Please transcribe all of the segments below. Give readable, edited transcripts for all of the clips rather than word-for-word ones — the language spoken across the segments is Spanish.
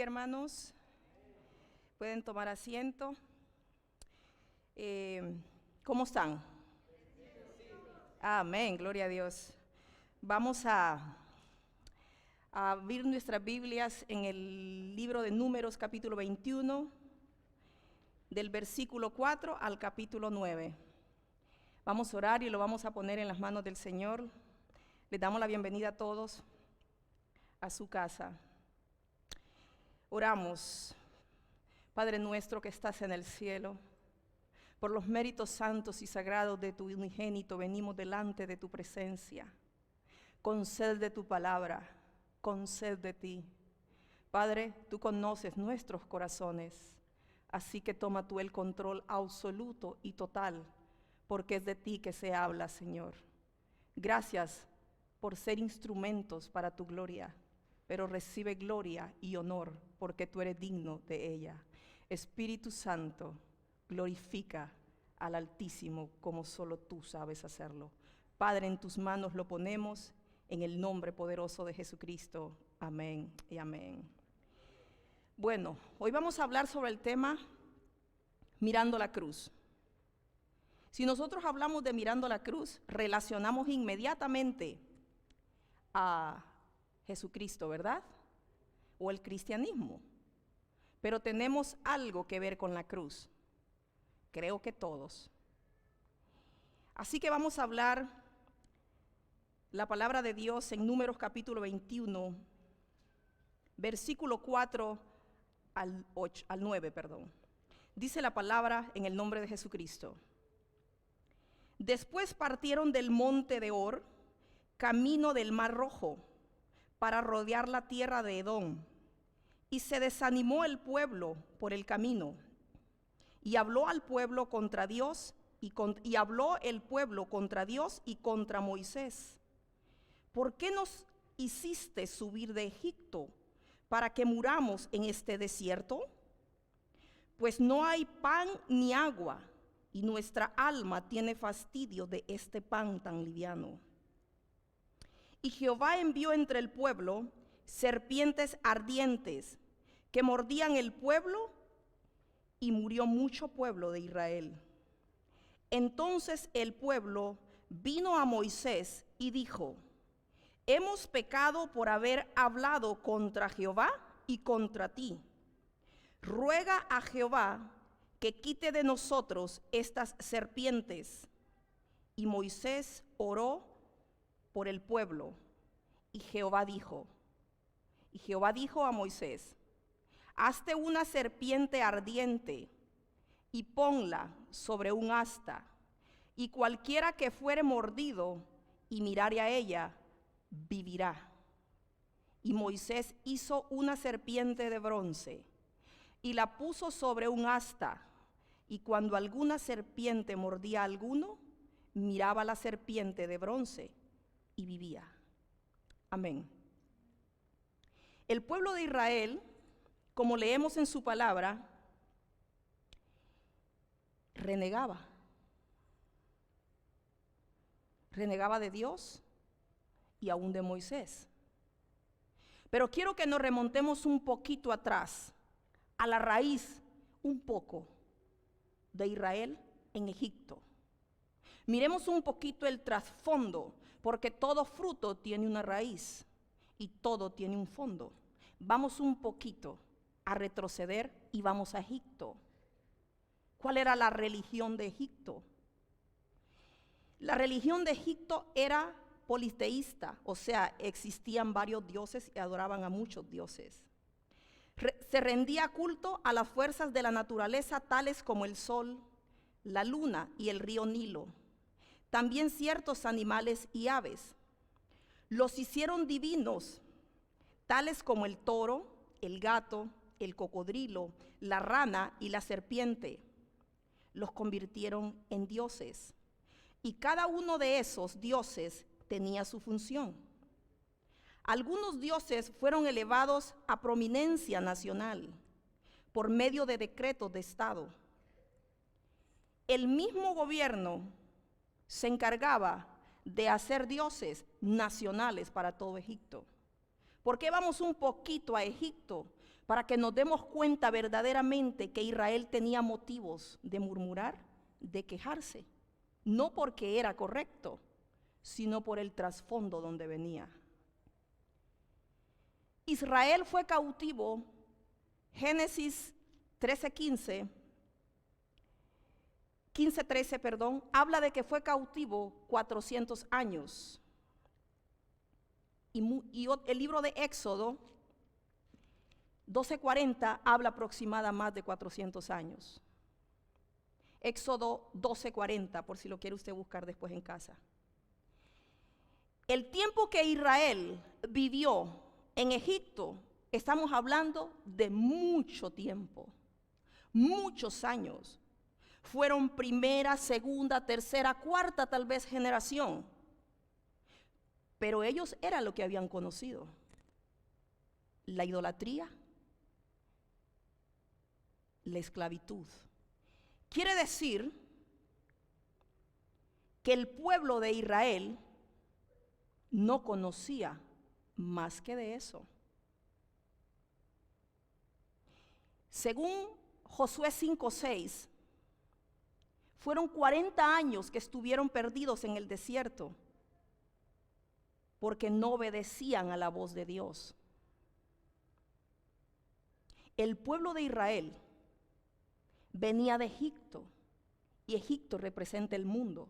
Hermanos, pueden tomar asiento. ¿Cómo están? Amén, gloria a Dios. Vamos a abrir nuestras Biblias en el libro de Números, capítulo 21, del versículo 4 al capítulo 9. Vamos a orar y lo vamos a poner en las manos del Señor. Les damos la bienvenida a todos a su casa. Oramos. Padre nuestro que estás en el cielo, por los méritos santos y sagrados de tu unigénito venimos delante de tu presencia, con sed de tu palabra, con sed de ti. Padre, tú conoces nuestros corazones, así que toma tú el control absoluto y total, porque es de ti que se habla, Señor. Gracias por ser instrumentos para tu gloria, pero recibe gloria y honor, porque tú eres digno de ella. Espíritu Santo, glorifica al Altísimo como solo tú sabes hacerlo. Padre, en tus manos lo ponemos, en el nombre poderoso de Jesucristo. Amén y amén. Bueno, hoy vamos a hablar sobre el tema mirando la cruz. Si nosotros hablamos de mirando la cruz, relacionamos inmediatamente a Jesucristo, ¿verdad? O el cristianismo. Pero tenemos algo que ver con la cruz. Creo que todos. Así que vamos a hablar la palabra de Dios en Números capítulo 21, versículo 4 al 9. Dice la palabra en el nombre de Jesucristo. Después partieron del monte de Hor, camino del Mar Rojo, para rodear la tierra de Edom. Y se desanimó el pueblo por el camino, y habló al pueblo contra Dios, y habló el pueblo contra Dios y contra Moisés. ¿Por qué nos hiciste subir de Egipto para que muramos en este desierto? Pues no hay pan ni agua, y nuestra alma tiene fastidio de este pan tan liviano. Y Jehová envió entre el pueblo serpientes ardientes que mordían el pueblo, y murió mucho pueblo de Israel. Entonces el pueblo vino a Moisés y dijo: hemos pecado por haber hablado contra Jehová y contra ti. Ruega a Jehová que quite de nosotros estas serpientes. Y Moisés oró por el pueblo, y Jehová dijo a Moisés: hazte una serpiente ardiente y ponla sobre un asta, y cualquiera que fuere mordido y mirare a ella, vivirá. Y Moisés hizo una serpiente de bronce y la puso sobre un asta, y cuando alguna serpiente mordía a alguno, miraba la serpiente de bronce y vivía. Amén. El pueblo de Israel, como leemos en su palabra, renegaba de Dios y aún de Moisés. Pero quiero que nos remontemos un poquito atrás, a la raíz un poco de Israel en Egipto. Miremos un poquito el trasfondo, porque todo fruto tiene una raíz y todo tiene un fondo. Vamos un poquito a retroceder y vamos a Egipto. ¿Cuál era la religión de Egipto? La religión de Egipto era politeísta, o sea, existían varios dioses y adoraban a muchos dioses. Se rendía culto a las fuerzas de la naturaleza, tales como el sol, la luna y el río Nilo. También ciertos animales y aves. Los hicieron divinos, tales como el toro, el gato, el cocodrilo, la rana y la serpiente. Los convirtieron en dioses. Y cada uno de esos dioses tenía su función. Algunos dioses fueron elevados a prominencia nacional por medio de decretos de Estado. El mismo gobierno se encargaba de hacer dioses nacionales para todo Egipto. ¿Por qué vamos un poquito a Egipto? para que nos demos cuenta verdaderamente que Israel tenía motivos de murmurar, de quejarse, no porque era correcto, sino por el trasfondo donde venía. Israel fue cautivo, Génesis 15:13, habla de que fue cautivo 400 años. Y el libro de Éxodo 12:40 habla aproximada más de 400 años. Éxodo 12:40, por si lo quiere usted buscar después en casa. El tiempo que Israel vivió en Egipto, estamos hablando de mucho tiempo, muchos años. Fueron primera, segunda, tercera, cuarta tal vez generación. Pero ellos eran lo que habían conocido: la idolatría, la esclavitud. Quiere decir que el pueblo de Israel no conocía más que de eso. Según Josué 5:6, fueron 40 años que estuvieron perdidos en el desierto porque no obedecían a la voz de Dios. El pueblo de Israel venía de Egipto, y Egipto representa el mundo.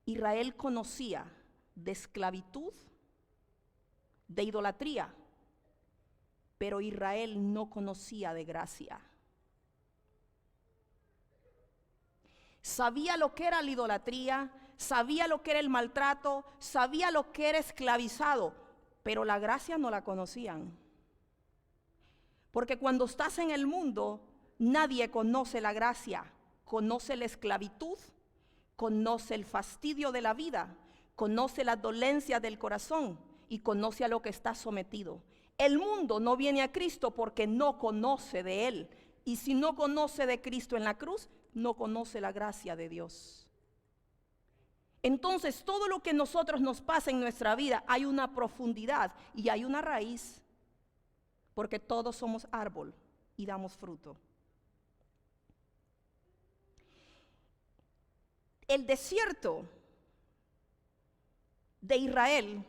Israel conocía de esclavitud, de idolatría, pero Israel no conocía de gracia. Sabía lo que era la idolatría, sabía lo que era el maltrato, sabía lo que era esclavizado, pero la gracia no la conocían. Porque cuando estás en el mundo, nadie conoce la gracia, conoce la esclavitud, conoce el fastidio de la vida, conoce las dolencias del corazón y conoce a lo que está sometido. El mundo no viene a Cristo porque no conoce de Él. Y si no conoce de Cristo en la cruz, no conoce la gracia de Dios. Entonces, todo lo que nosotros nos pasa en nuestra vida, hay una profundidad y hay una raíz, porque todos somos árbol y damos fruto. El desierto de Israel,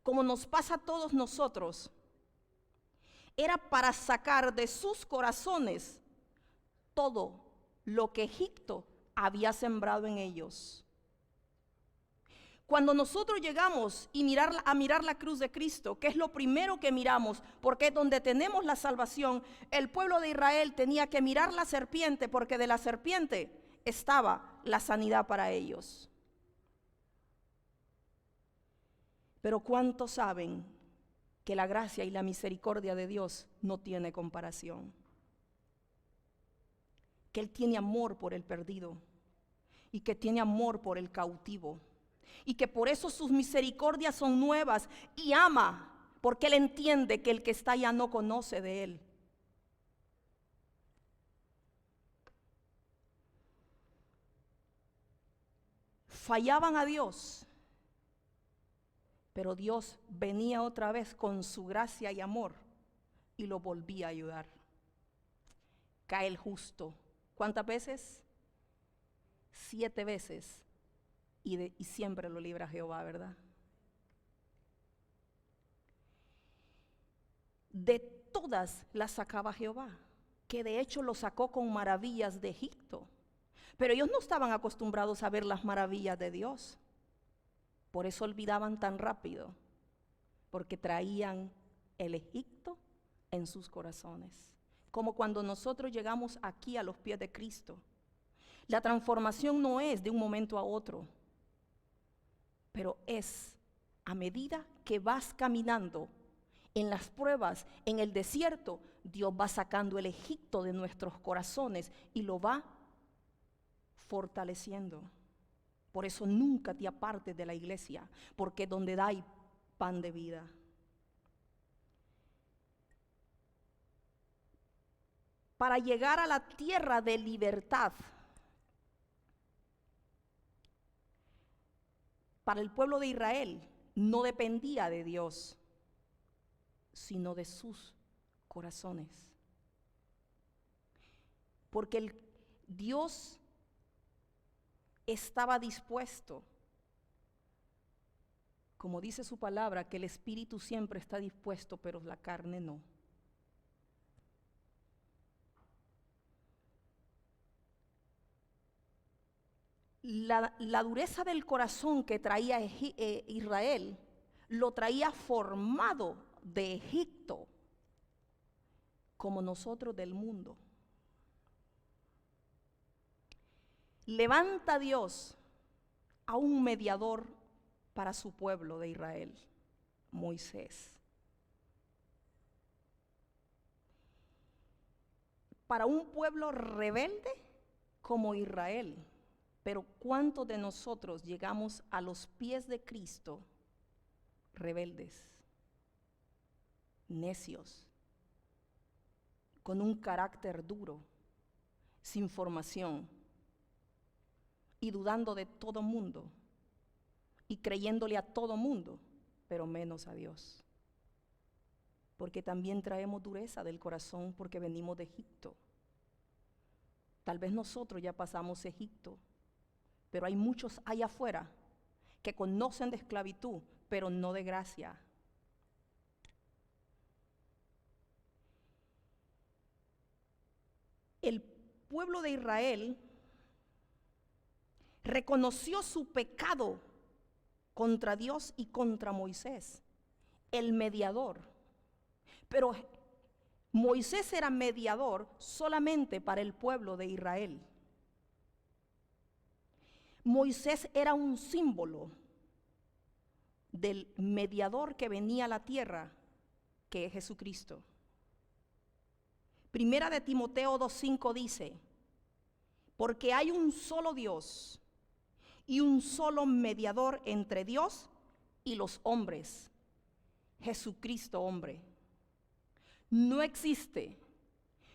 como nos pasa a todos nosotros, era para sacar de sus corazones todo lo que Egipto había sembrado en ellos. Cuando nosotros llegamos a mirar la cruz de Cristo, ¿qué es lo primero que miramos? Porque es donde tenemos la salvación. El pueblo de Israel tenía que mirar la serpiente, porque de la serpiente estaba la sanidad para ellos. Pero ¿cuántos saben que la gracia y la misericordia de Dios no tiene comparación? Que Él tiene amor por el perdido y que tiene amor por el cautivo. Y que por eso sus misericordias son nuevas, y ama, porque Él entiende que el que está allá no conoce de Él. Fallaban a Dios, pero Dios venía otra vez con su gracia y amor y lo volvía a ayudar. Cae el justo. ¿Cuántas veces? 7 veces. Y siempre lo libra Jehová, ¿verdad? De todas las sacaba Jehová, que de hecho lo sacó con maravillas de Egipto. Pero ellos no estaban acostumbrados a ver las maravillas de Dios. Por eso olvidaban tan rápido, porque traían el Egipto en sus corazones. Como cuando nosotros llegamos aquí a los pies de Cristo. La transformación no es de un momento a otro, pero es a medida que vas caminando en las pruebas, en el desierto, Dios va sacando el Egipto de nuestros corazones y lo va fortaleciendo. Por eso nunca te apartes de la iglesia, porque donde hay pan de vida. Para llegar a la tierra de libertad, para el pueblo de Israel no dependía de Dios. sino de sus corazones. Porque Dios estaba dispuesto, como dice su palabra, que el espíritu siempre está dispuesto, pero la carne no. La dureza del corazón que traía Israel, lo traía formado de Egipto, como nosotros del mundo. Levanta Dios a un mediador para su pueblo de Israel, Moisés. Para un pueblo rebelde como Israel. Pero ¿cuántos de nosotros llegamos a los pies de Cristo rebeldes, necios, con un carácter duro, sin formación y dudando de todo mundo y creyéndole a todo mundo, pero menos a Dios? Porque también traemos dureza del corazón porque venimos de Egipto. Tal vez nosotros ya pasamos Egipto, pero hay muchos allá afuera que conocen de esclavitud, pero no de gracia. El pueblo de Israel reconoció su pecado contra Dios y contra Moisés, el mediador. Pero Moisés era mediador solamente para el pueblo de Israel. Moisés era un símbolo del mediador que venía a la tierra, que es Jesucristo. Primera de Timoteo 2:5 dice: porque hay un solo Dios y un solo mediador entre Dios y los hombres, Jesucristo hombre. No existe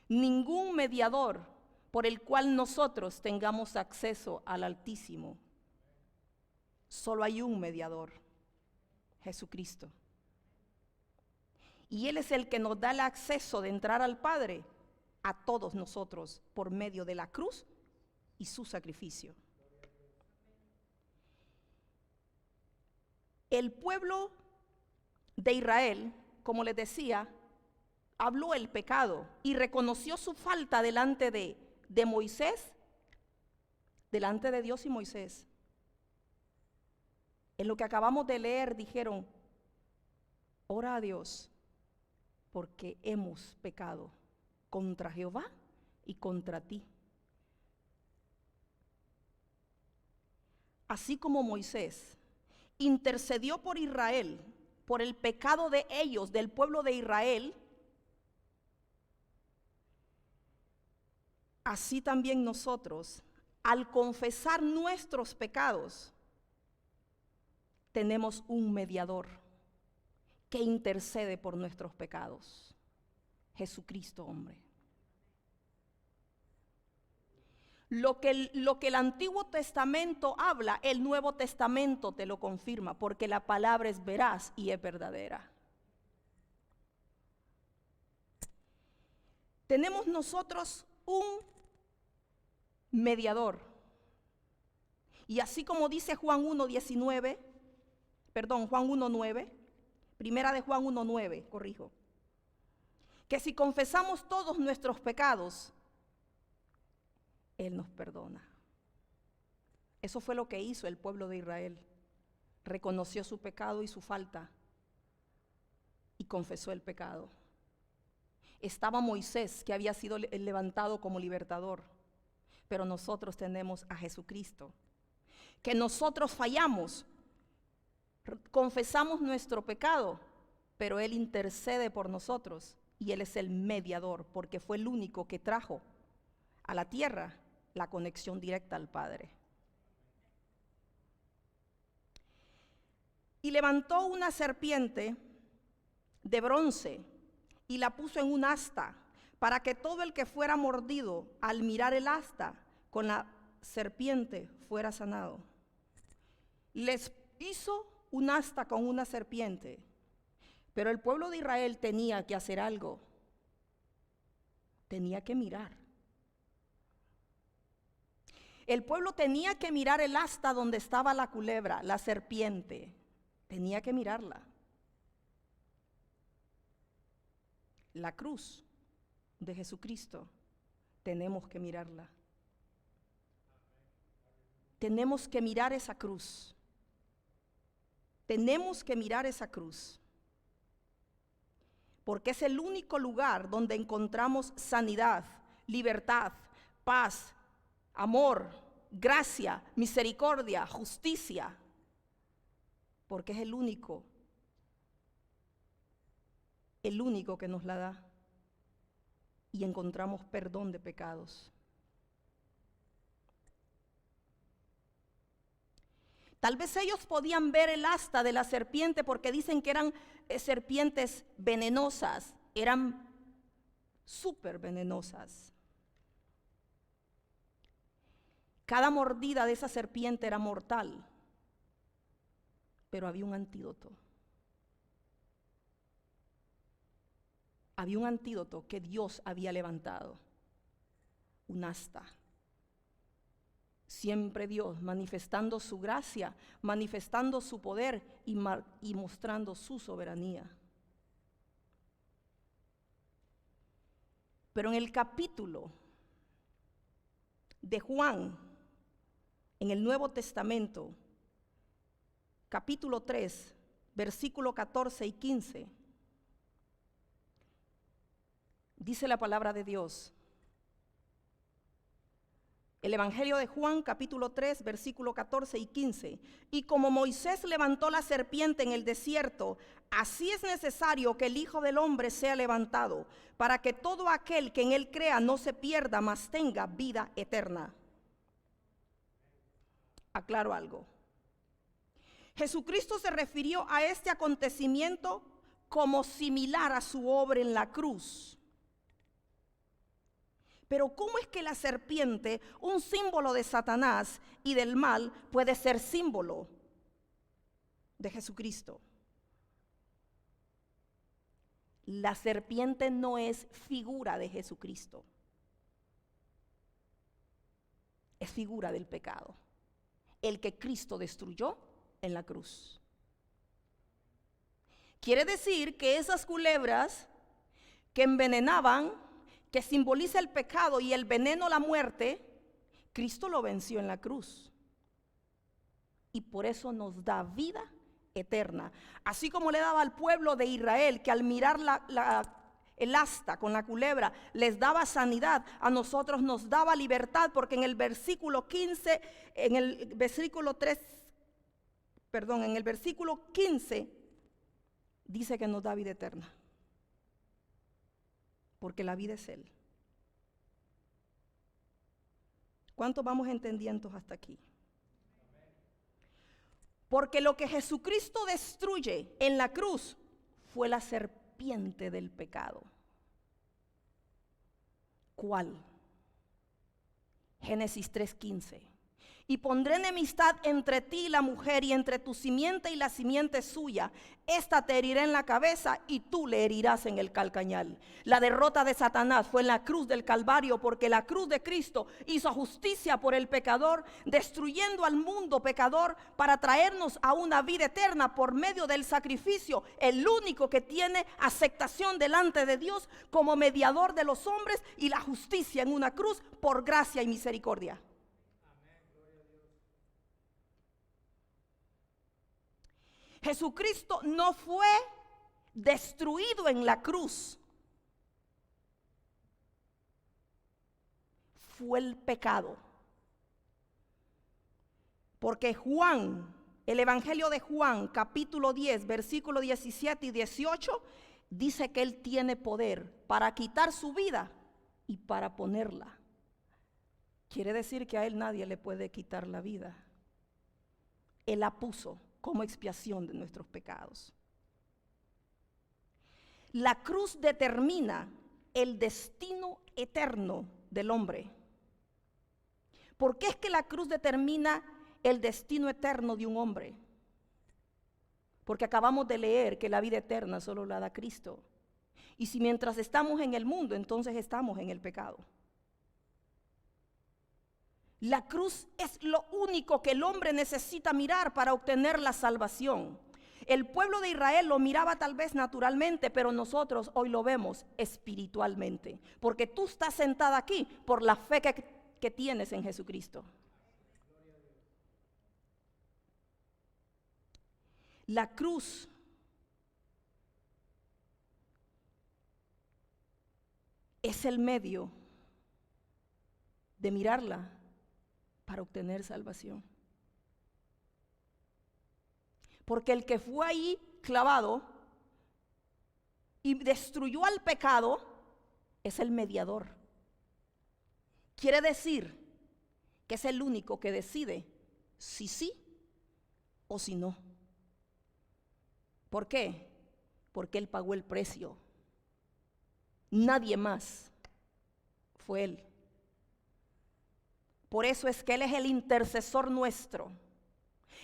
ningún mediador por el cual nosotros tengamos acceso al Altísimo. Solo hay un mediador, Jesucristo. Y Él es el que nos da el acceso de entrar al Padre a todos nosotros por medio de la cruz y su sacrificio. El pueblo de Israel, como les decía, habló el pecado y reconoció su falta delante de Moisés, delante de Dios y Moisés. En lo que acabamos de leer dijeron: ora a Dios porque hemos pecado contra Jehová y contra ti. Así como Moisés intercedió por Israel, por el pecado de ellos, del pueblo de Israel, así también nosotros, al confesar nuestros pecados, tenemos un mediador que intercede por nuestros pecados, Jesucristo hombre. Lo que el Antiguo Testamento habla, el Nuevo Testamento te lo confirma, porque la palabra es veraz y es verdadera. Tenemos nosotros un mediador. Y así como dice Juan 1:9, primera de Juan 1:9, corrijo, que si confesamos todos nuestros pecados, Él nos perdona. Eso fue lo que hizo el pueblo de Israel. Reconoció su pecado y su falta y confesó el pecado. Estaba Moisés, que había sido levantado como libertador, pero nosotros tenemos a Jesucristo, que nosotros fallamos, confesamos nuestro pecado, pero Él intercede por nosotros y Él es el mediador, porque fue el único que trajo a la tierra la conexión directa al Padre. Y levantó una serpiente de bronce y la puso en un asta, para que todo el que fuera mordido al mirar el asta con la serpiente fuera sanado. Les hizo un asta con una serpiente Pero el pueblo de Israel tenía que hacer algo. Tenía que mirar. El pueblo tenía que mirar el asta donde estaba la culebra, la serpiente. Tenía que mirarla. La cruz de Jesucristo, tenemos que mirarla. Tenemos que mirar esa cruz. Tenemos que mirar esa cruz. Porque es el único lugar donde encontramos sanidad, libertad, paz, amor, gracia, misericordia, justicia. Porque es el único que nos la da. Y encontramos perdón de pecados. Tal vez ellos podían ver el asta de la serpiente porque dicen que eran serpientes venenosas, eran súper venenosas. Cada mordida de esa serpiente era mortal, pero había un antídoto. Había un antídoto que Dios había levantado, un asta. Siempre Dios manifestando su gracia, manifestando su poder y mostrando su soberanía. Pero en el capítulo de Juan, en el Nuevo Testamento, capítulo 3, versículo 14 y 15, dice la palabra de Dios. El Evangelio de Juan, capítulo 3, versículo 14 y 15. Y como Moisés levantó la serpiente en el desierto, así es necesario que el Hijo del Hombre sea levantado, para que todo aquel que en él crea no se pierda, mas tenga vida eterna. Aclaro algo. Jesucristo se refirió a este acontecimiento como similar a su obra en la cruz. Pero ¿cómo es que la serpiente, un símbolo de Satanás y del mal, puede ser símbolo de Jesucristo? La serpiente no es figura de Jesucristo. Es figura del pecado, el que Cristo destruyó en la cruz. Quiere decir que esas culebras que envenenaban, que simboliza el pecado y el veneno, la muerte, Cristo lo venció en la cruz. Y por eso nos da vida eterna. Así como le daba al pueblo de Israel, que al mirar el asta con la culebra les daba sanidad, a nosotros nos daba libertad, porque en el versículo 15, en el versículo 15, dice que nos da vida eterna. Porque la vida es Él. ¿Cuántos vamos entendiendo hasta aquí? Porque lo que Jesucristo destruye en la cruz fue la serpiente del pecado. ¿Cuál? Génesis 3:15. Y pondré enemistad entre ti y la mujer, y entre tu simiente y la simiente suya. Esta te herirá en la cabeza y tú le herirás en el calcañal. La derrota de Satanás fue en la cruz del Calvario, porque la cruz de Cristo hizo justicia por el pecador, destruyendo al mundo pecador para traernos a una vida eterna por medio del sacrificio, el único que tiene aceptación delante de Dios como mediador de los hombres, y la justicia en una cruz por gracia y misericordia. Jesucristo no fue destruido en la cruz. Fue el pecado. Porque Juan, el Evangelio de Juan, capítulo 10, versículo 17 y 18, dice que Él tiene poder para quitar su vida y para ponerla. Quiere decir que a Él nadie le puede quitar la vida. Él la puso como expiación de nuestros pecados. La cruz determina el destino eterno del hombre. ¿Por qué es que la cruz determina el destino eterno de un hombre? Porque acabamos de leer que la vida eterna solo la da Cristo. Y si mientras estamos en el mundo, entonces estamos en el pecado. La cruz es lo único que el hombre necesita mirar para obtener la salvación. El pueblo de Israel lo miraba tal vez naturalmente, pero nosotros hoy lo vemos espiritualmente. Porque tú estás sentada aquí por la fe que tienes en Jesucristo. La cruz es el medio de mirarla para obtener salvación. Porque el que fue ahí clavado y destruyó al pecado es el mediador. Quiere decir que es el único que decide si sí o si no. ¿Por qué? Porque Él pagó el precio. Nadie más, fue Él. Por eso es que Él es el intercesor nuestro.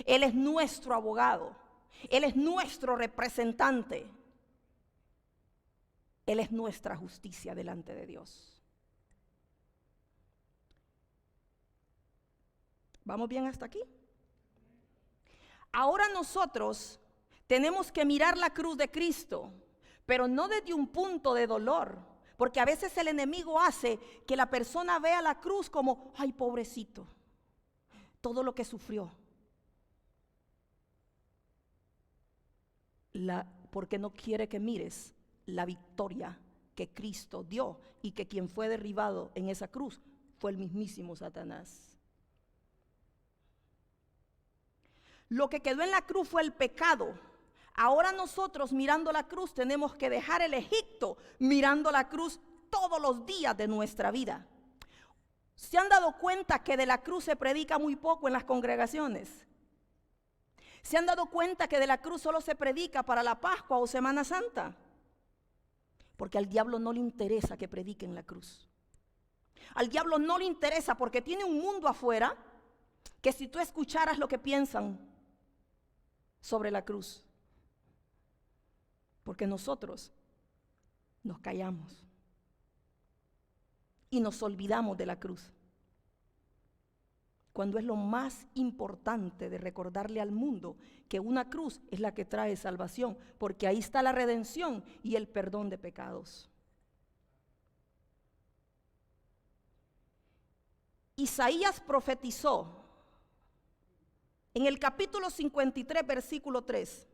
Él es nuestro abogado. Él es nuestro representante. Él es nuestra justicia delante de Dios. ¿Vamos bien hasta aquí? Ahora nosotros tenemos que mirar la cruz de Cristo, pero no desde un punto de dolor, porque a veces el enemigo hace que la persona vea la cruz como, ay, pobrecito, todo lo que sufrió. Porque no quiere que mires la victoria que Cristo dio y que quien fue derribado en esa cruz fue el mismísimo Satanás. Lo que quedó en la cruz fue el pecado. Ahora nosotros mirando la cruz tenemos que dejar el Egipto mirando la cruz todos los días de nuestra vida. ¿Se han dado cuenta que de la cruz se predica muy poco en las congregaciones? ¿Se han dado cuenta que de la cruz solo se predica para la Pascua o Semana Santa? Porque al diablo no le interesa que prediquen la cruz. Al diablo no le interesa porque tiene un mundo afuera que si tú escucharas lo que piensan sobre la cruz. Porque nosotros nos callamos y nos olvidamos de la cruz. Cuando es lo más importante de recordarle al mundo que una cruz es la que trae salvación, porque ahí está la redención y el perdón de pecados. Isaías profetizó en el capítulo 53, versículo 3.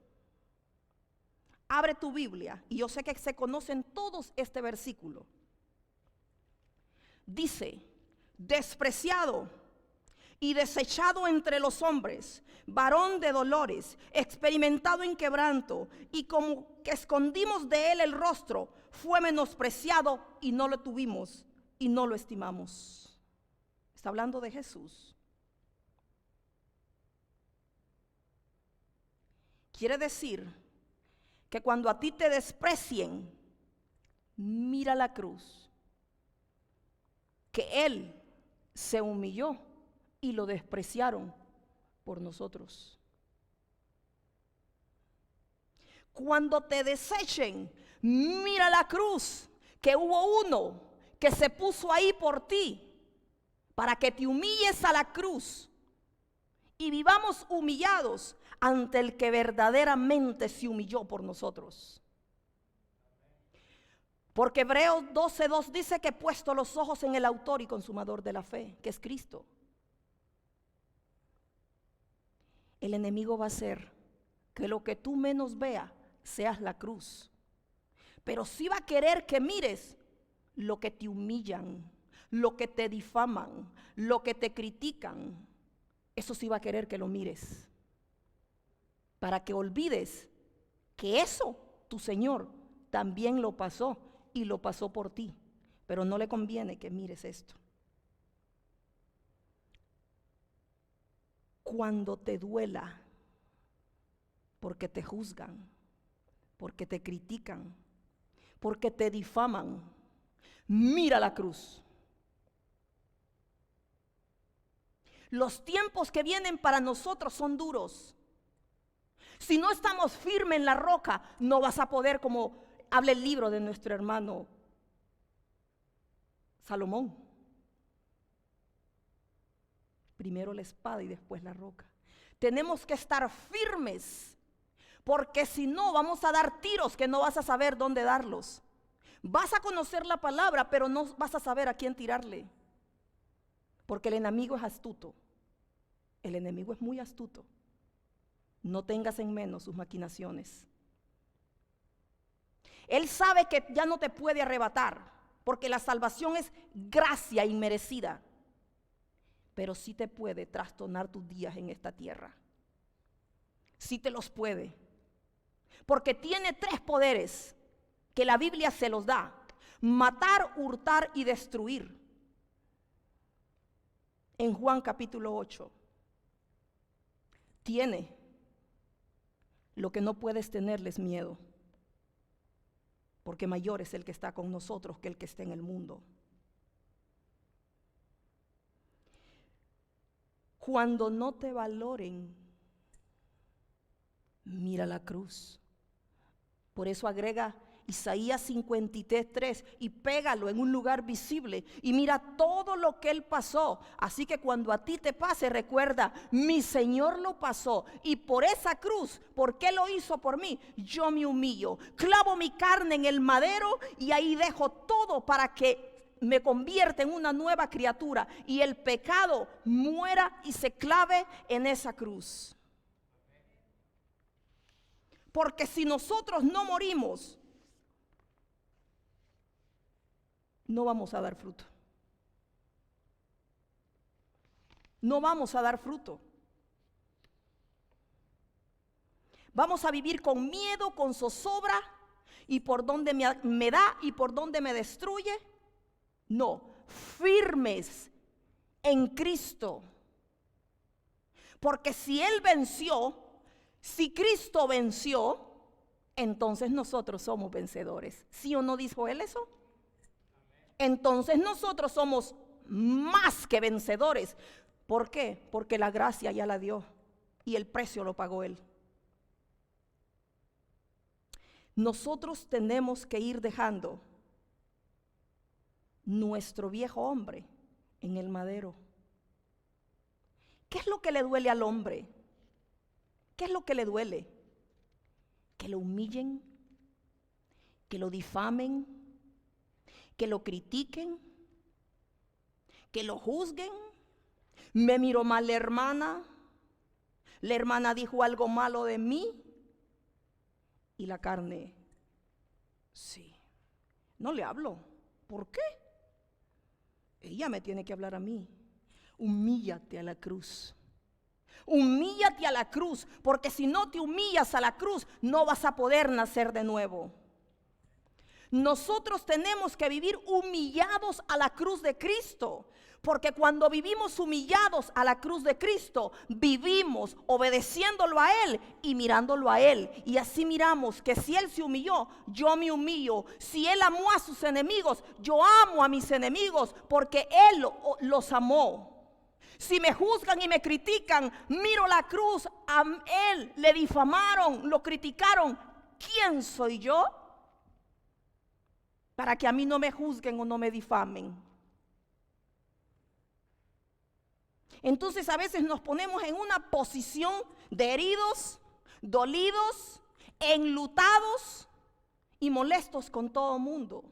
Abre tu Biblia y yo sé que se conocen todos este versículo. Dice, despreciado y desechado entre los hombres, varón de dolores, experimentado en quebranto, y como que escondimos de él el rostro, fue menospreciado y no lo tuvimos y no lo estimamos. Está hablando de Jesús. Quiere decir que cuando a ti te desprecien, mira la cruz, que Él se humilló y lo despreciaron por nosotros. Cuando te desechen, mira la cruz, que hubo uno que se puso ahí por ti, para que te humilles a la cruz y vivamos humillados ante el que verdaderamente se humilló por nosotros. Porque Hebreos 12:2 dice que he puesto los ojos en el autor y consumador de la fe, que es Cristo. El enemigo va a hacer que lo que tú menos veas seas la cruz, pero sí va a querer que mires lo que te humillan, lo que te difaman, lo que te critican. Eso sí va a querer que lo mires, para que olvides que eso tu Señor también lo pasó y lo pasó por ti, pero no le conviene que mires esto. Cuando te duela, porque te juzgan, porque te critican, porque te difaman, mira la cruz. Los tiempos que vienen para nosotros son duros. Si no estamos firmes en la roca, no vas a poder, como habla el libro de nuestro hermano Salomón. Primero la espada y después la roca. Tenemos que estar firmes, porque si no vamos a dar tiros que no vas a saber dónde darlos. Vas a conocer la palabra, pero no vas a saber a quién tirarle. Porque el enemigo es astuto. El enemigo es muy astuto. No tengas en menos sus maquinaciones. Él sabe que ya no te puede arrebatar, porque la salvación es gracia inmerecida. Pero sí te puede trastornar tus días en esta tierra. Sí te los puede. Porque tiene 3 poderes que la Biblia se los da: matar, hurtar y destruir. En Juan capítulo 8. Tiene. Lo que no puedes tenerles miedo, porque mayor es el que está con nosotros que el que está en el mundo. Cuando no te valoren, mira la cruz. Por eso agrega Isaías 53:3 y pégalo en un lugar visible y mira todo lo que él pasó. Así que cuando a ti te pase, recuerda, mi Señor lo pasó, y por esa cruz, porque Él lo hizo por mí, yo me humillo, clavo mi carne en el madero y ahí dejo todo para que me convierta en una nueva criatura y el pecado muera y se clave en esa cruz. Porque si nosotros no morimos, no vamos a dar fruto. No vamos a dar fruto. Vamos a vivir con miedo, con zozobra, y por donde me da y por donde me destruye. No, firmes en Cristo. Porque si Él venció, si Cristo venció, entonces nosotros somos vencedores. ¿Sí o no dijo Él eso? Entonces nosotros somos más que vencedores. ¿Por qué? Porque la gracia ya la dio y el precio lo pagó Él. Nosotros tenemos que ir dejando nuestro viejo hombre en el madero. ¿Qué es lo que le duele al hombre? ¿Qué es lo que le duele? Que lo humillen, que lo difamen, que lo critiquen, que lo juzguen. Me miró mal la hermana dijo algo malo de mí, y la carne, sí, no le hablo. ¿Por qué? Ella me tiene que hablar a mí. Humíllate a la cruz. Humíllate a la cruz, porque si no te humillas a la cruz, no vas a poder nacer de nuevo. Nosotros tenemos que vivir humillados a la cruz de Cristo, porque cuando vivimos humillados a la cruz de Cristo, vivimos obedeciéndolo a Él y mirándolo a Él. Y así miramos que si Él se humilló, yo me humillo. Si Él amó a sus enemigos, yo amo a mis enemigos, porque Él los amó. Si me juzgan y me critican, miro la cruz, a Él le difamaron, lo criticaron. ¿Quién soy yo para que a mí no me juzguen o no me difamen? Entonces a veces nos ponemos en una posición de heridos, dolidos, enlutados y molestos con todo el mundo,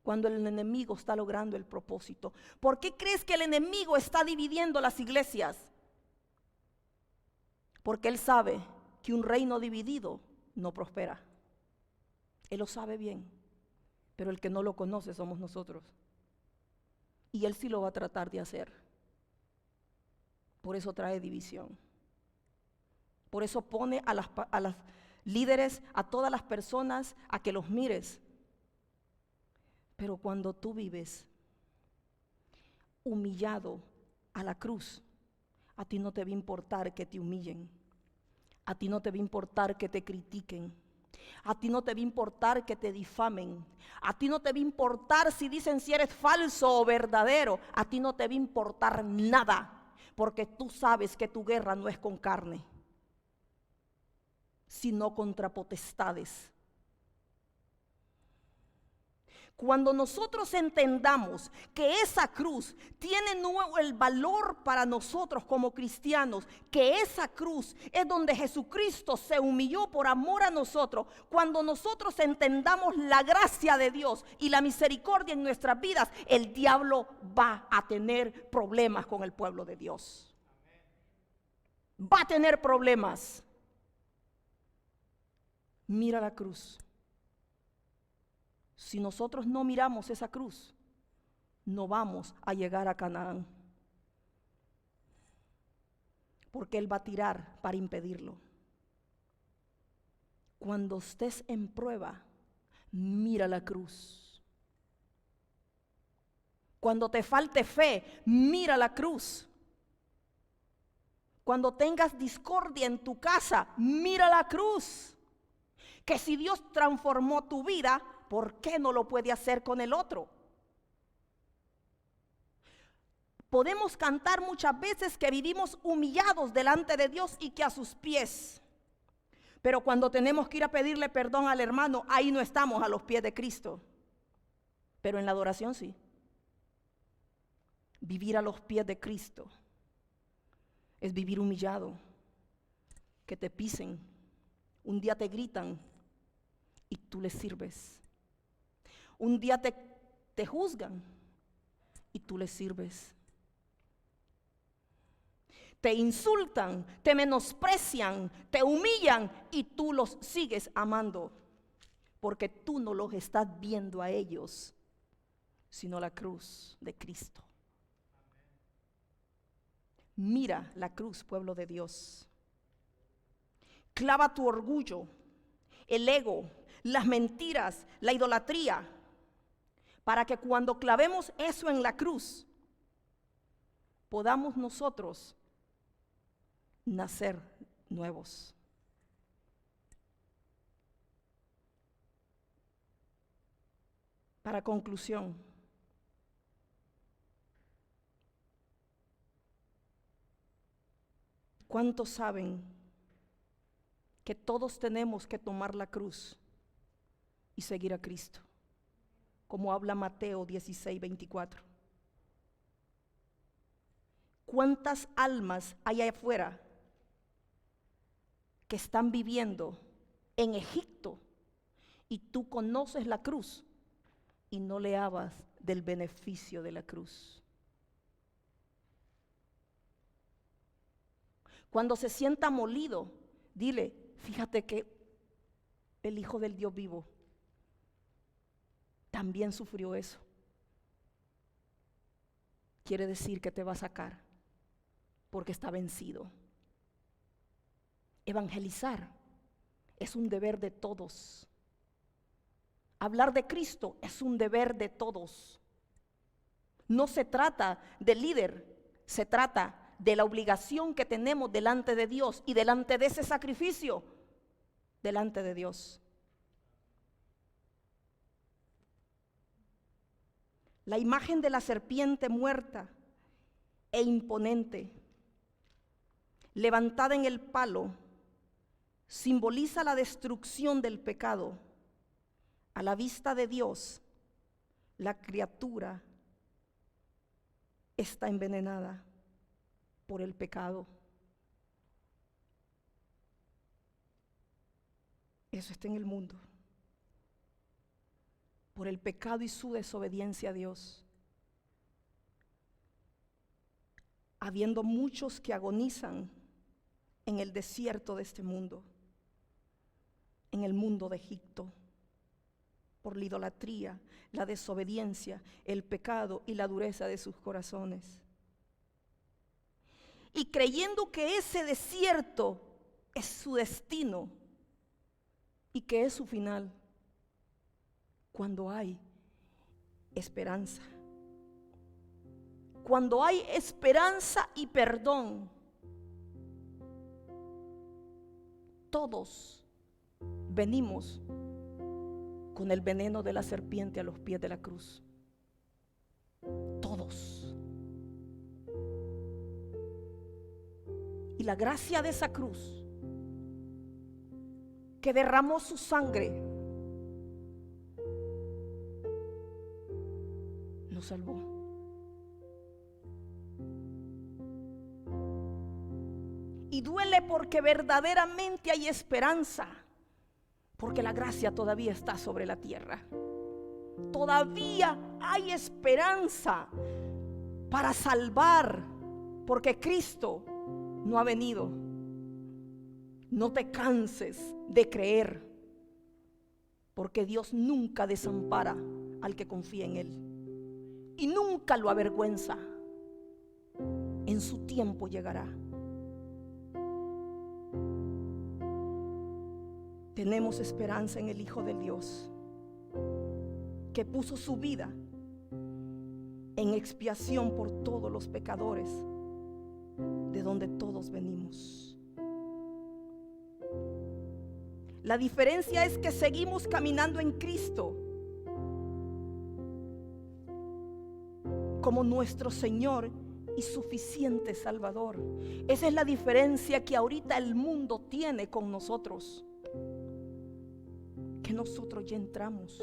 cuando el enemigo está logrando el propósito. ¿Por qué crees que el enemigo está dividiendo las iglesias? Porque él sabe que un reino dividido no prospera. Él lo sabe bien, pero el que no lo conoce somos nosotros. Y él sí lo va a tratar de hacer. Por eso trae división. Por eso pone a las líderes, a todas las personas, a que los mires. Pero cuando tú vives humillado a la cruz, a ti no te va a importar que te humillen. A ti no te va a importar que te critiquen. A ti no te va a importar que te difamen. A ti no te va a importar si dicen si eres falso o verdadero. A ti no te va a importar nada, porque tú sabes que tu guerra no es con carne. sino contra potestades. Cuando nosotros entendamos que esa cruz tiene nuevo el valor para nosotros como cristianos, que esa cruz es donde Jesucristo se humilló por amor a nosotros, cuando nosotros entendamos la gracia de Dios y la misericordia en nuestras vidas, el diablo va a tener problemas con el pueblo de Dios. Va a tener problemas. Mira la cruz. Si nosotros no miramos esa cruz, no vamos a llegar a Canaán, porque Él va a tirar para impedirlo. Cuando estés en prueba, mira la cruz. Cuando te falte fe, mira la cruz. Cuando tengas discordia en tu casa, mira la cruz. Que si Dios transformó tu vida, ¿por qué no lo puede hacer con el otro? Podemos cantar muchas veces que vivimos humillados delante de Dios y que a sus pies. Pero cuando tenemos que ir a pedirle perdón al hermano, ahí no estamos a los pies de Cristo. Pero en la adoración sí. Vivir a los pies de Cristo es vivir humillado. Que te pisen. Un día te gritan y tú les sirves. Un día te juzgan y tú les sirves. Te insultan, te menosprecian, te humillan y tú los sigues amando. Porque tú no los estás viendo a ellos, sino la cruz de Cristo. Mira la cruz, pueblo de Dios. Clava tu orgullo, el ego, las mentiras, la idolatría, para que cuando clavemos eso en la cruz, podamos nosotros nacer nuevos. Para conclusión, ¿cuántos saben que todos tenemos que tomar la cruz y seguir a Cristo? Como habla Mateo 16:24. ¿Cuántas almas hay allá afuera que están viviendo en Egipto y tú conoces la cruz y no le hablas del beneficio de la cruz? Cuando se sienta molido, dile, fíjate que el Hijo del Dios vivo también sufrió eso. Quiere decir que te va a sacar porque está vencido. Evangelizar es un deber de todos. Hablar de Cristo es un deber de todos. No se trata del líder, se trata de la obligación que tenemos delante de Dios y delante de ese sacrificio, delante de Dios. La imagen de la serpiente muerta e imponente, levantada en el palo, simboliza la destrucción del pecado. A la vista de Dios, la criatura está envenenada por el pecado. Eso está en el mundo. Por el pecado y su desobediencia a Dios. Habiendo muchos que agonizan en el desierto de este mundo, en el mundo de Egipto, por la idolatría, la desobediencia, el pecado y la dureza de sus corazones. Y creyendo que ese desierto es su destino y que es su final, cuando hay esperanza. Cuando hay esperanza y perdón, todos venimos con el veneno de la serpiente a los pies de la cruz. Todos. Y la gracia de esa cruz que derramó su sangre, nos salvó. Y duele porque verdaderamente hay esperanza, porque la gracia todavía está sobre la tierra. Todavía hay esperanza para salvar, porque Cristo no ha venido. No te canses de creer, porque Dios nunca desampara al que confía en Él y nunca lo avergüenza. En su tiempo llegará. Tenemos esperanza en el Hijo del Dios, que puso su vida en expiación por todos los pecadores, de donde todos venimos. La diferencia es que seguimos caminando en Cristo como nuestro Señor y suficiente Salvador. Esa es la diferencia que ahorita el mundo tiene con nosotros, que nosotros ya entramos,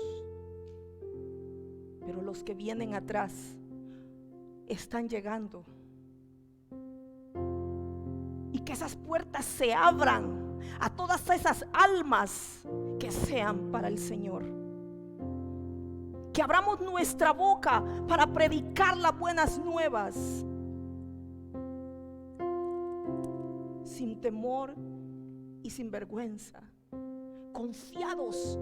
pero los que vienen atrás están llegando. Y que esas puertas se abran a todas esas almas que sean para el Señor. Que abramos nuestra boca para predicar las buenas nuevas, sin temor y sin vergüenza, confiados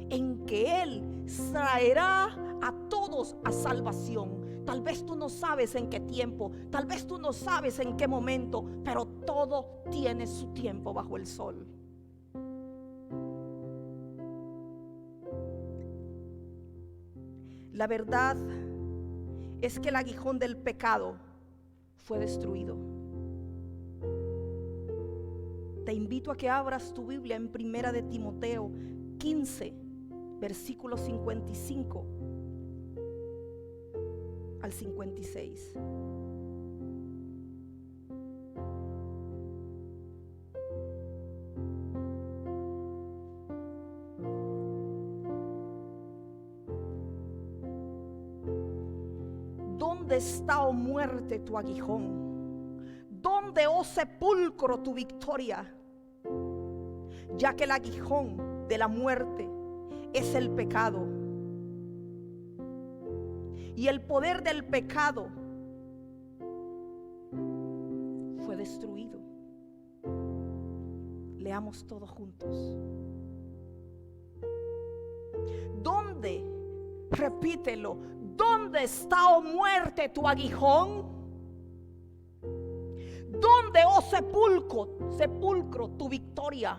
en que Él traerá a todos a salvación. Tal vez tú no sabes en qué tiempo, tal vez tú no sabes en qué momento, pero todo tiene su tiempo bajo el sol. La verdad es que el aguijón del pecado fue destruido. Te invito a que abras tu Biblia en 1 de Timoteo 15, versículo 55 al 56. ¿Dónde está, oh muerte, tu aguijón? ¿Dónde, oh sepulcro, tu victoria? Ya que el aguijón de la muerte es el pecado, y el poder del pecado fue destruido. Leamos todos juntos. ¿Dónde? Repítelo. ¿Dónde está, oh muerte, tu aguijón? ¿Dónde, oh sepulcro, tu victoria?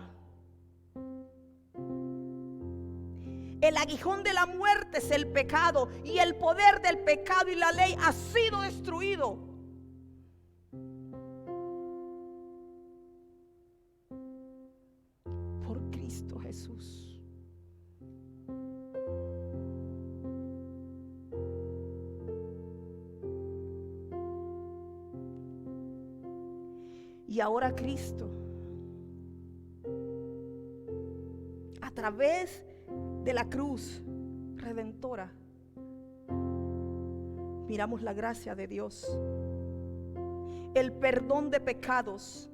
El aguijón de la muerte es el pecado, y el poder del pecado y la ley ha sido destruido. Por Cristo Jesús. Y ahora Cristo, a través de la cruz redentora, miramos la gracia de Dios, el perdón de pecados,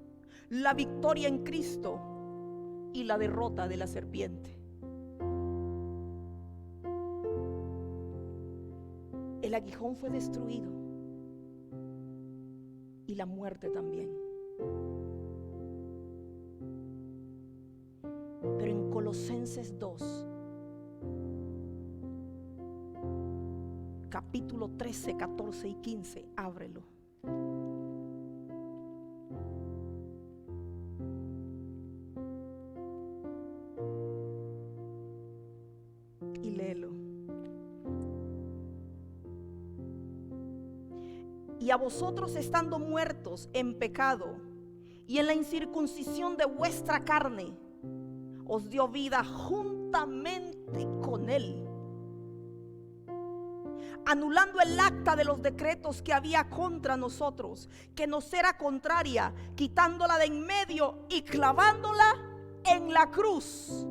la victoria en Cristo y la derrota de la serpiente. El aguijón fue destruido y la muerte también. Pero en Colosenses 2, capítulo 13, 14 y 15, ábrelo. Y léelo. Y a vosotros, estando muertos en pecado y en la incircuncisión de vuestra carne, os dio vida juntamente con Él, anulando el acta de los decretos que había contra nosotros, que nos era contraria, quitándola de en medio y clavándola en la cruz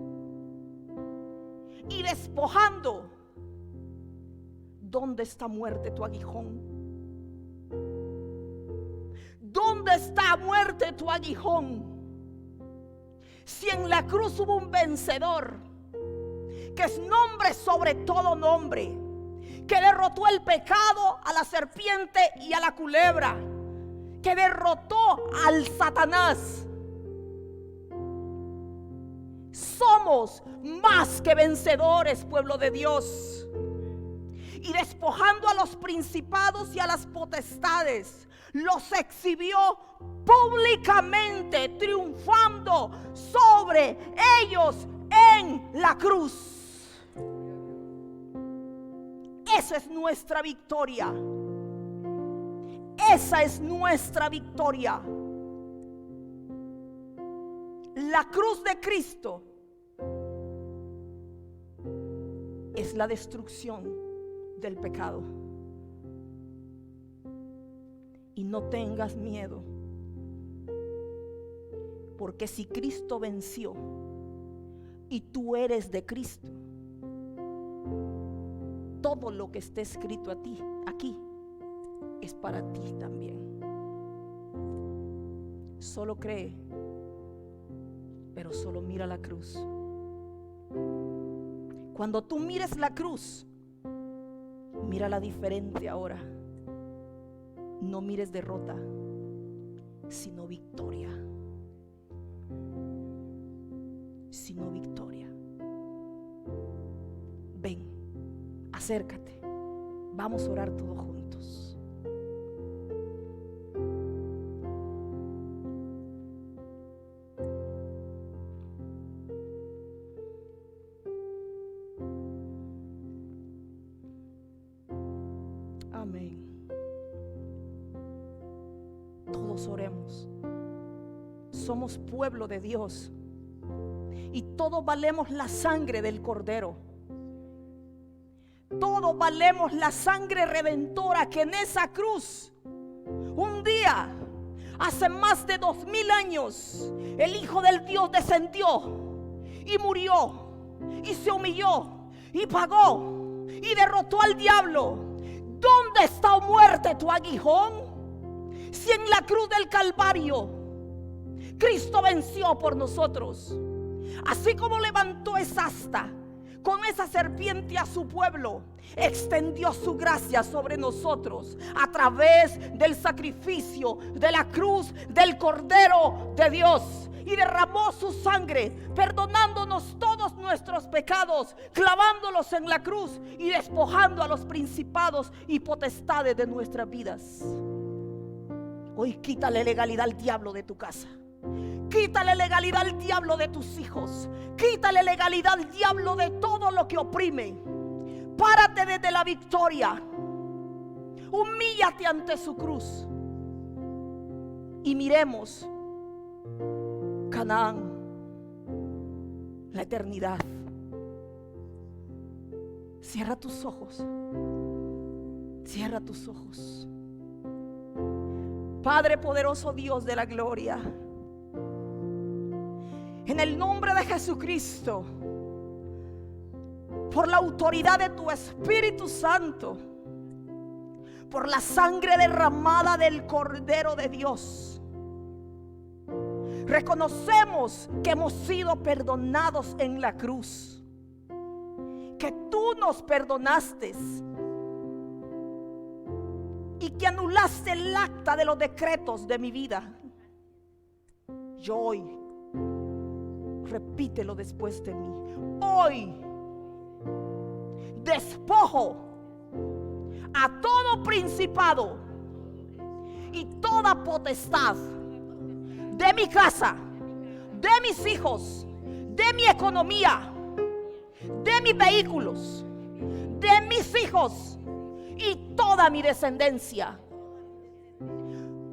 y despojando. ¿Dónde está, muerte, tu aguijón? ¿Dónde está, muerte, tu aguijón? Si en la cruz hubo un vencedor, que es nombre sobre todo nombre, que derrotó el pecado, a la serpiente y a la culebra, que derrotó al Satanás. Somos más que vencedores, pueblo de Dios. Y despojando a los principados y a las potestades, los exhibió públicamente, triunfando sobre ellos en la cruz. Esa es nuestra victoria. Esa es nuestra victoria. La cruz de Cristo es la destrucción del pecado. Y no tengas miedo, porque si Cristo venció y tú eres de Cristo, todo lo que esté escrito a ti aquí es para ti también. Solo cree, pero solo mira la cruz. Cuando tú mires la cruz, mírala diferente ahora. No mires derrota, sino victoria. Sino victoria. Ven, acércate. Vamos a orar todos juntos. Amén. Todos oremos. Somos pueblo de Dios y todos valemos la sangre del Cordero. Todos valemos la sangre redentora que en esa cruz, un día, hace más de 2000 años, el Hijo del Dios descendió y murió y se humilló y pagó y derrotó al diablo. ¿Dónde está, oh muerte, tu aguijón? Si en la cruz del Calvario Cristo venció por nosotros, así como levantó esa asta con esa serpiente a su pueblo, extendió su gracia sobre nosotros a través del sacrificio de la cruz del Cordero de Dios, y derramó su sangre, perdonándonos todos nuestros pecados, clavándolos en la cruz y despojando a los principados y potestades de nuestras vidas. Hoy quítale legalidad al diablo de tu casa. Quítale legalidad al diablo de tus hijos. Quítale legalidad al diablo de todo lo que oprime. Párate desde la victoria. Humíllate ante su cruz y miremos Canaán, la eternidad. Cierra tus ojos. Cierra tus ojos. Padre poderoso, Dios de la gloria, en el nombre de Jesucristo, por la autoridad de tu Espíritu Santo, por la sangre derramada del Cordero de Dios, reconocemos que hemos sido perdonados en la cruz, que tú nos perdonaste y que anulaste el acta de los decretos de mi vida. Yo hoy, repítelo después de mí, hoy despojo a todo principado y toda potestad de mi casa, de mis hijos, de mi economía, de mis vehículos, de mis hijos y toda mi descendencia.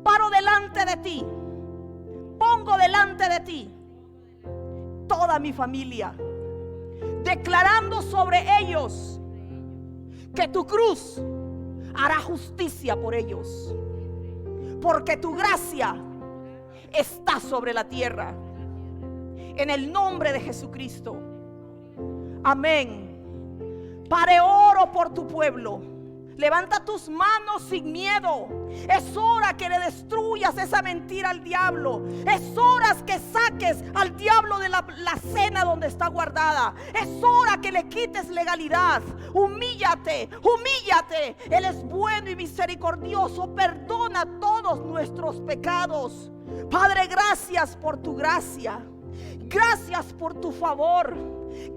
Paro delante de ti, pongo delante de ti toda mi familia, declarando sobre ellos que tu cruz hará justicia por ellos, porque tu gracia está sobre la tierra en el nombre de Jesucristo. Amén. Padre, oro por tu pueblo. Levanta tus manos sin miedo. Es hora que le destruyas esa mentira al diablo. Es hora que saques al diablo de la cena donde está guardada. Es hora que le quites legalidad. Humíllate, humíllate. Él es bueno y misericordioso. Perdona todos nuestros pecados. Padre, gracias por tu gracia. Gracias por tu favor.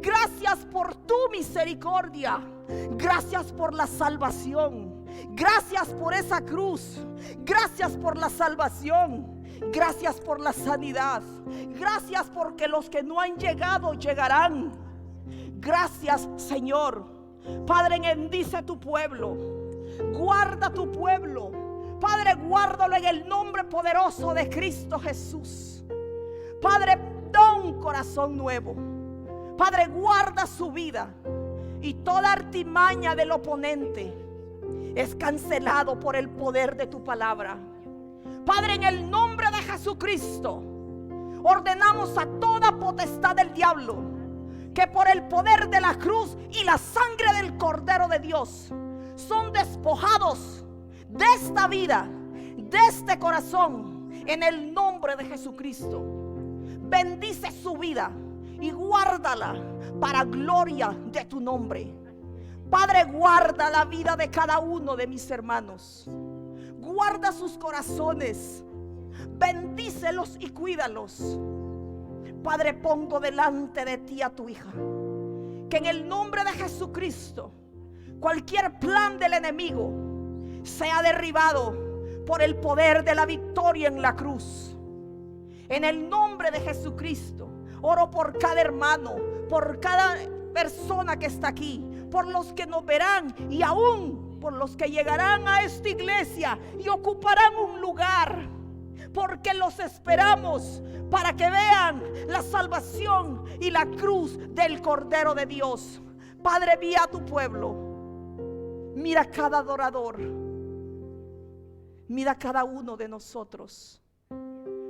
Gracias por tu misericordia. Gracias por la salvación. Gracias por esa cruz. Gracias por la salvación. Gracias por la sanidad. Gracias porque los que no han llegado llegarán. Gracias, Señor. Padre, bendice tu pueblo. Guarda tu pueblo. Padre, guárdalo en el nombre poderoso de Cristo Jesús. Padre, da un corazón nuevo. Padre, guarda su vida. Y toda artimaña del oponente es cancelado por el poder de tu palabra. Padre, en el nombre de Jesucristo, ordenamos a toda potestad del diablo que por el poder de la cruz y la sangre del Cordero de Dios son despojados de esta vida, de este corazón, en el nombre de Jesucristo. Bendice su vida y guárdala para gloria de tu nombre. Padre, guarda la vida de cada uno de mis hermanos. Guarda sus corazones. Bendícelos y cuídalos. Padre, pongo delante de ti a tu hija. Que en el nombre de Jesucristo, cualquier plan del enemigo sea derribado por el poder de la victoria en la cruz. En el nombre de Jesucristo, oro por cada hermano, por cada persona que está aquí, por los que nos verán y aún por los que llegarán a esta iglesia y ocuparán un lugar, porque los esperamos para que vean la salvación y la cruz del Cordero de Dios. Padre, mira a tu pueblo, mira a cada adorador, mira a cada uno de nosotros.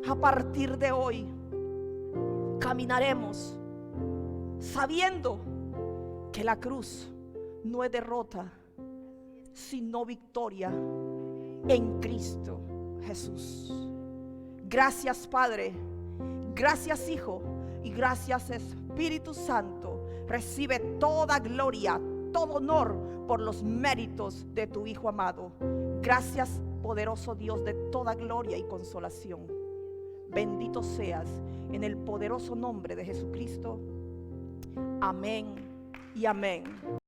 A partir de hoy caminaremos sabiendo que la cruz no es derrota, sino victoria en Cristo Jesús. Gracias, Padre. Gracias, Hijo. Y gracias, Espíritu Santo. Recibe toda gloria, todo honor por los méritos de tu Hijo amado. Gracias, poderoso Dios de toda gloria y consolación. Bendito seas en el poderoso nombre de Jesucristo. Amén y amén.